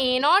A0,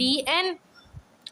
dn,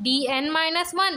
dn-1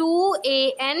2an,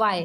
y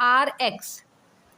rx.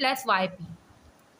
+ yp,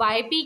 yp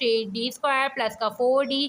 3d² + 4d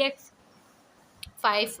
ex 5,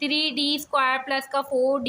3d² + 4d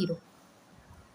0.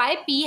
yp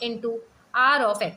× r(x),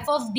f(d)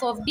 f(d)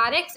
rx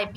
yp,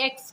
ex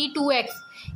e2x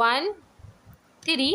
1 3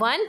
1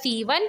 C1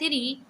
3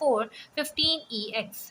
4 15ex.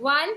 1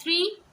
3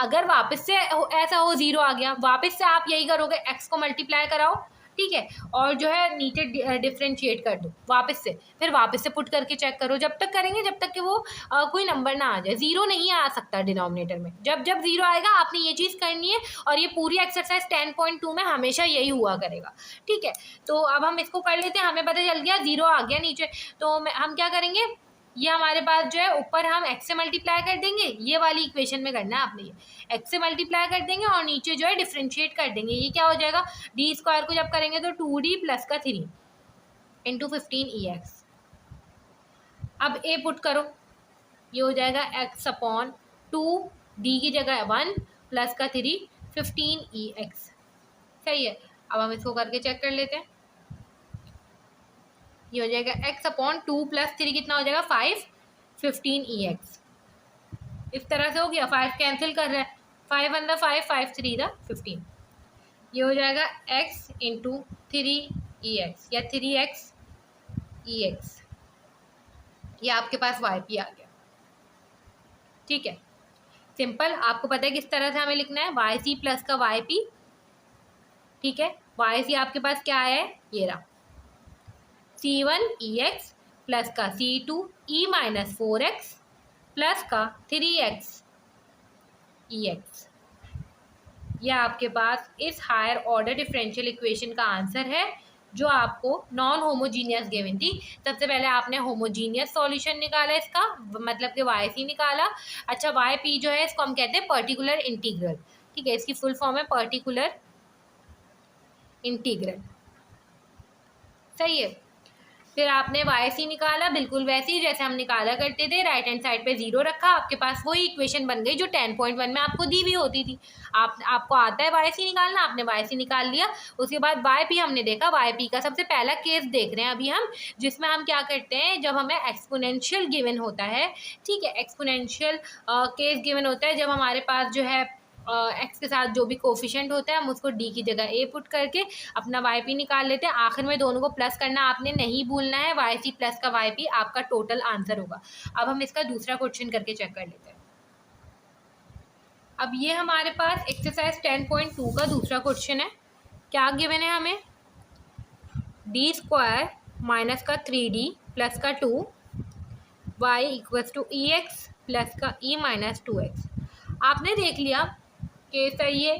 अगर वापस से ऐसा हो 0 आ गया, वापस से आप यही करोगे, x को मल्टीप्लाई कराओ, ठीक है, और जो है नीचे डिफ्रेंशिएट कर दो वापस से, फिर वापस से पुट करके चेक करो। जब तक करेंगे जब तक कि वो कोई नंबर ना आ जाए, 0 नहीं आ सकता डिनोमिनेटर में। जब जब 0 आएगा आपने ये चीज़ करनी है, और ये पूरी एक्सरसाइज 10.2 में हमेशा यही हुआ करेगा, ठीक है। तो अब हम इसको कर लेते हैं, हमें पता चल गया 0 आ गया नीचे, तो हम क्या करेंगे, ये हमारे पास जो है ऊपर हम x से मल्टीप्लाई कर देंगे, ये वाली इक्वेशन में करना है आपने, ये x से मल्टीप्लाई कर देंगे और नीचे जो है डिफ्रेंशिएट कर देंगे। ये क्या हो जाएगा, डी स्क्वायर को जब करेंगे तो 2d प्लस का 3 इंटू 15 अब a पुट करो, ये हो जाएगा x अपॉन 2, d की जगह 1 प्लस का 3 15 सही है। अब हम इसको करके चेक कर लेते हैं, ये हो जाएगा x अपॉन 2 प्लस 3 कितना हो जाएगा 5 15 इस तरह से हो गया, 5 कैंसिल कर रहा है, 5 1 5 5 3 15, ये हो जाएगा x इंटू 3 या 3x ये आपके पास yp आ गया, ठीक है। सिंपल, आपको पता है किस तरह से हमें लिखना है, yc प्लस का yp, ठीक है। yc आपके पास क्या है, ये रहा c1 प्लस का c2 4x प्लस का 3x यह आपके पास इस हायर ऑर्डर डिफरेंशियल इक्वेशन का आंसर है, जो आपको नॉन होमोजीनियस गिवन थी। सबसे पहले आपने होमोजीनियस सॉल्यूशन निकाला इसका, मतलब कि yc निकाला। अच्छा, yp जो है इसको हम कहते हैं पर्टिकुलर इंटीग्रल, ठीक है, इसकी फुल फॉर्म है पर्टिकुलर इंटीग्रल, सही है। फिर आपने yc निकाला, बिल्कुल वैसे ही जैसे हम निकाला करते थे, राइट हैंड साइड पे 0 रखा, आपके पास वही इक्वेशन बन गई जो 10.1 में आपको दी हुई होती थी। आपको आता है yc निकालना, आपने yc निकाल लिया। उसके बाद yp हमने देखा, yp का सबसे पहला केस देख रहे हैं अभी हम, जिसमें हम क्या करते हैं, जब हमें एक्सपोनेंशियल गिवन होता है, ठीक है, एक्सपोनेंशियल केस गिवन होता है, जब हमारे पास जो है एक्स के साथ जो भी कोफिशिएंट होता है हम उसको डी की जगह ए पुट करके अपना yp निकाल लेते हैं। आखिर में दोनों को प्लस करना आपने नहीं भूलना है, yc प्लस का yp आपका टोटल आंसर होगा। अब हम इसका दूसरा क्वेश्चन करके चेक कर लेते हैं। अब ये हमारे पास एक्सरसाइज 10.2 का दूसरा क्वेश्चन है। क्या गिवन है हमें, डी स्क्वायर माइनस का 3d प्लस का 2 y equals to ex plus का e माइनस 2x। आपने देख लिया केस है ये,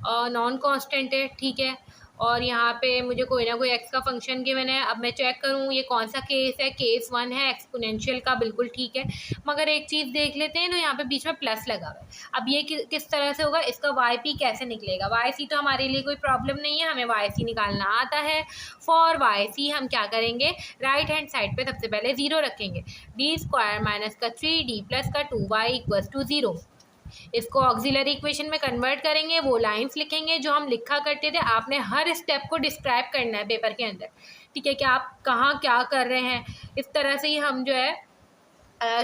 नॉन कांस्टेंट है, ठीक है, और यहाँ पे मुझे कोई ना कोई x का फंक्शन गिवन है। अब मैं चेक करूँ ये कौन सा केस है, केस 1 है एक्सपोनेंशियल का, बिल्कुल ठीक है। मगर एक चीज़ देख लेते हैं, तो यहाँ पे बीच में प्लस लगा हुआ है। अब ये किस तरह से होगा, इसका yp कैसे निकलेगा, yc तो हमारे लिए कोई प्रॉब्लम नहीं है, हमें yc निकालना आता है। फॉर yc हम क्या करेंगे, राइट हैंड साइड पे सबसे पहले 0 रखेंगे, डी स्क्वायर माइनस का 3d प्लस का 2y इक्वल्स टू 0। इसको ऑक्सिलरी इक्वेशन में कन्वर्ट करेंगे, वो लाइंस लिखेंगे जो हम लिखा करते थे। आपने हर स्टेप को डिस्क्राइब करना है पेपर के अंदर, ठीक है, कि आप कहाँ क्या कर रहे हैं, इस तरह से ही हम जो है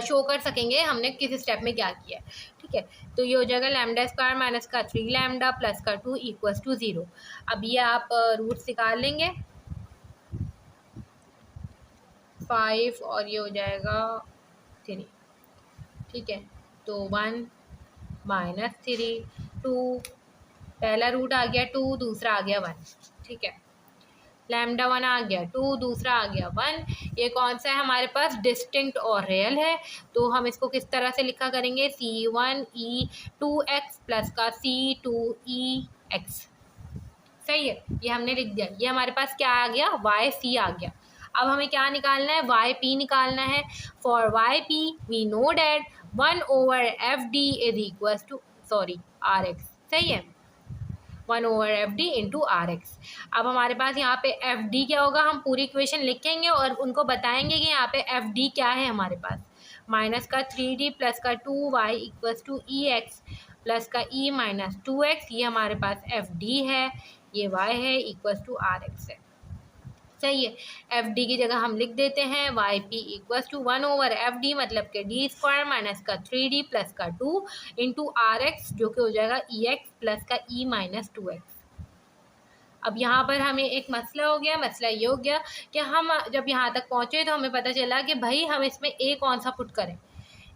शो कर सकेंगे हमने किस स्टेप में क्या किया है, ठीक है। तो ये हो जाएगा लैम्डा स्क्वायर माइनस का 3 लैम्डा प्लस का 2 इक्वल्स टू 0। अब ये आप रूट्स निकाल लेंगे, 5 और ये हो जाएगा 3, ठीक है। तो 1 माइनस 3 2, पहला रूट आ गया 2, दूसरा आ गया 1, ठीक है। लैम्डा 1 आ गया 2, दूसरा आ गया 1। ये कौन सा है हमारे पास, डिस्टिंक्ट और रियल है, तो हम इसको किस तरह से लिखा करेंगे, c1e2x प्लस का c2ex, सही है। ये हमने लिख दिया, ये हमारे पास क्या आ गया, yc आ गया। अब हमें क्या निकालना है, yp निकालना है। For yp we know that 1/fd is equals to rx, सही है, 1/fd इंटू rx। अब हमारे पास यहाँ पे fd क्या होगा, हम पूरी इक्वेशन लिखेंगे और उनको बताएंगे कि यहाँ पे fd क्या है हमारे पास, माइनस का 3d प्लस का 2y equals to ex plus का e माइनस 2x, ये हमारे पास fd है, ये y है, इक्वल्स टू rx है, सही है। fd की जगह हम लिख देते हैं yp इक्वल्स टू 1/fd, मतलब कि डी स्क्वायर माइनस का 3d प्लस का 2 इंटू rx, जो कि हो जाएगा ex प्लस का e माइनस 2x। अब यहाँ पर हमें एक मसला हो गया, मसला ये हो गया कि हम जब यहाँ तक पहुँचे तो हमें पता चला कि भाई हम इसमें a कौन सा पुट करें।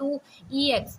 2EX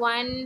1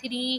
3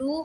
2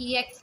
EX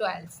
12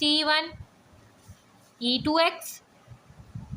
C1 E2X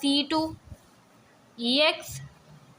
C2 EX.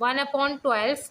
1/12